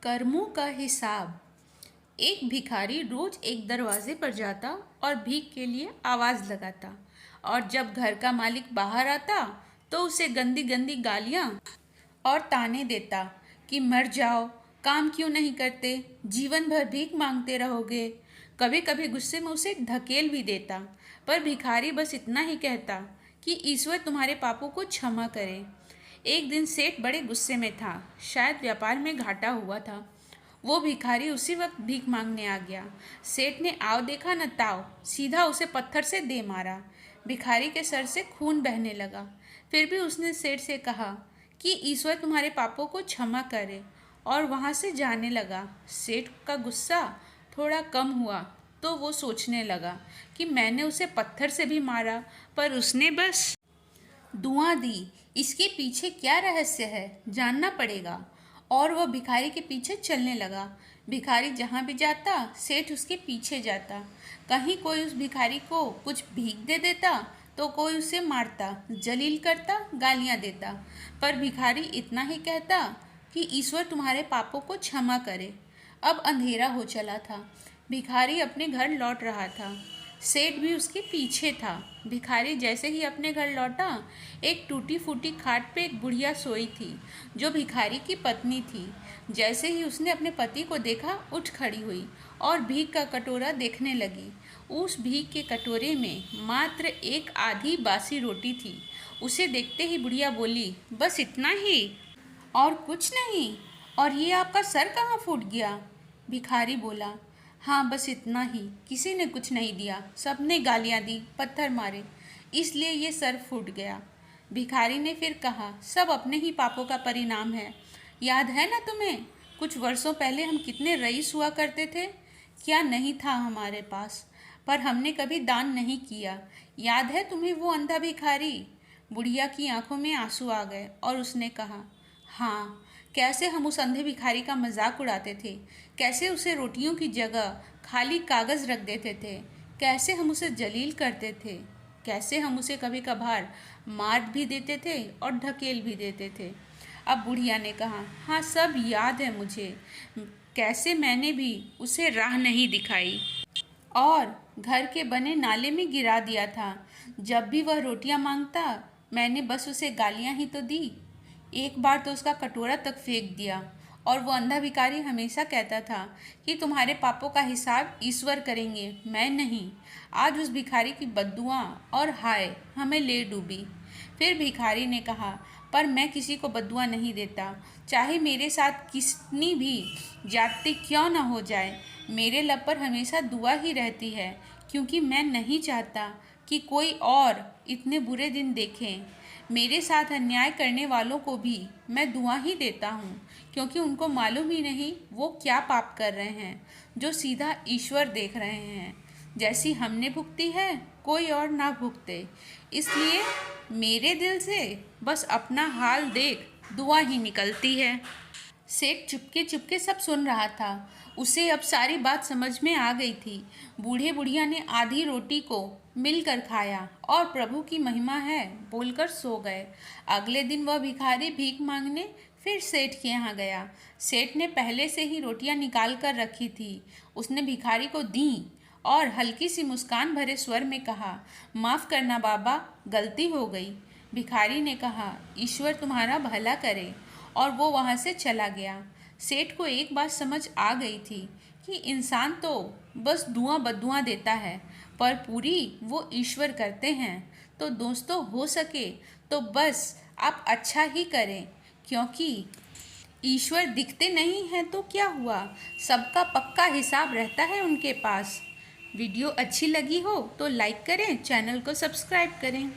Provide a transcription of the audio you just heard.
कर्मों का हिसाब। एक भिखारी रोज एक दरवाजे पर जाता और भीख के लिए आवाज लगाता। और जब घर का मालिक बाहर आता तो उसे गंदी गंदी गालियां और ताने देता कि मर जाओ, काम क्यों नहीं करते, जीवन भर भीख मांगते रहोगे। कभी कभी गुस्से में उसे धकेल भी देता, पर भिखारी बस इतना ही कहता कि ईश्वर तुम्हारे पापों को क्षमा करे। एक दिन सेठ बड़े गुस्से में था, शायद व्यापार में घाटा हुआ था। वो भिखारी उसी वक्त भीख मांगने आ गया। सेठ ने आव देखा न ताव, सीधा उसे पत्थर से दे मारा। भिखारी के सर से खून बहने लगा। फिर भी उसने सेठ से कहा कि ईश्वर तुम्हारे पापों को क्षमा करे, और वहाँ से जाने लगा। सेठ का गुस्सा थोड़ा कम हुआ तो वो सोचने लगा कि मैंने उसे पत्थर से भी मारा, पर उसने बस दुआ दी। इसके पीछे क्या रहस्य है, जानना पड़ेगा। और वह भिखारी के पीछे चलने लगा। भिखारी जहाँ भी जाता सेठ उसके पीछे जाता। कहीं कोई उस भिखारी को कुछ भीख दे देता तो कोई उसे मारता, जलील करता, गालियाँ देता। पर भिखारी इतना ही कहता कि ईश्वर तुम्हारे पापों को क्षमा करे। अब अंधेरा हो चला था। भिखारी अपने घर लौट रहा था। सेठ भी उसके पीछे था। भिखारी जैसे ही अपने घर लौटा, एक टूटी फूटी खाट पे एक बुढ़िया सोई थी, जो भिखारी की पत्नी थी। जैसे ही उसने अपने पति को देखा, उठ खड़ी हुई और भीख का कटोरा देखने लगी। उस भीख के कटोरे में मात्र एक आधी बासी रोटी थी। उसे देखते ही बुढ़िया बोली, बस इतना ही और कुछ नहीं? और ये आपका सर कहाँ फूट गया? भिखारी बोला, हाँ बस इतना ही, किसी ने कुछ नहीं दिया, सबने गालियाँ दी, पत्थर मारे, इसलिए ये सर फूट गया। भिखारी ने फिर कहा, सब अपने ही पापों का परिणाम है। याद है ना तुम्हें, कुछ वर्षों पहले हम कितने रईस हुआ करते थे? क्या नहीं था हमारे पास, पर हमने कभी दान नहीं किया। याद है तुम्हें वो अंधा भिखारी? बुढ़िया की आंखों में आंसू आ गए और उसने कहा, हाँ, कैसे हम उस अंधे भिखारी का मजाक उड़ाते थे, कैसे उसे रोटियों की जगह खाली कागज़ रख देते थे, कैसे हम उसे जलील करते थे, कैसे हम उसे कभी कभार मार भी देते थे और ढकेल भी देते थे। अब बुढ़िया ने कहा, हाँ सब याद है मुझे, कैसे मैंने भी उसे राह नहीं दिखाई और घर के बने नाले में गिरा दिया था। जब भी वह रोटियां मांगता, मैंने बस उसे गालियां ही तो दी। एक बार तो उसका कटोरा तक फेंक दिया। और वो अंधा भिखारी हमेशा कहता था कि तुम्हारे पापों का हिसाब ईश्वर करेंगे, मैं नहीं। आज उस भिखारी की बद्दुआ और हाय हमें ले डूबी। फिर भिखारी ने कहा, पर मैं किसी को बद्दुआ नहीं देता, चाहे मेरे साथ कितनी भी जाति क्यों न हो जाए। मेरे लब पर हमेशा दुआ ही रहती है, क्योंकि मैं नहीं चाहता कि कोई और इतने बुरे दिन देखें। मेरे साथ अन्याय करने वालों को भी मैं दुआ ही देता हूँ, क्योंकि उनको मालूम ही नहीं वो क्या पाप कर रहे हैं, जो सीधा ईश्वर देख रहे हैं। जैसी हमने भुगती है, कोई और ना भुगते। इसलिए मेरे दिल से बस अपना हाल देख दुआ ही निकलती है। सेठ चुपके चुपके सब सुन रहा था। उसे अब सारी बात समझ में आ गई थी। बूढ़े बुढ़िया ने आधी रोटी को मिलकर खाया और प्रभु की महिमा है बोलकर सो गए। अगले दिन वह भिखारी भीख मांगने फिर सेठ के यहाँ गया। सेठ ने पहले से ही रोटियां निकाल कर रखी थी। उसने भिखारी को दी और हल्की सी मुस्कान भरे स्वर में कहा, माफ़ करना बाबा, गलती हो गई। भिखारी ने कहा, ईश्वर तुम्हारा भला करे, और वो वहाँ से चला गया। सेठ को एक बात समझ आ गई थी कि इंसान तो बस दुआ बद्दुआ देता है, पर पूरी वो ईश्वर करते हैं। तो दोस्तों, हो सके तो बस आप अच्छा ही करें, क्योंकि ईश्वर दिखते नहीं हैं तो क्या हुआ, सबका पक्का हिसाब रहता है उनके पास। वीडियो अच्छी लगी हो तो लाइक करें, चैनल को सब्सक्राइब करें।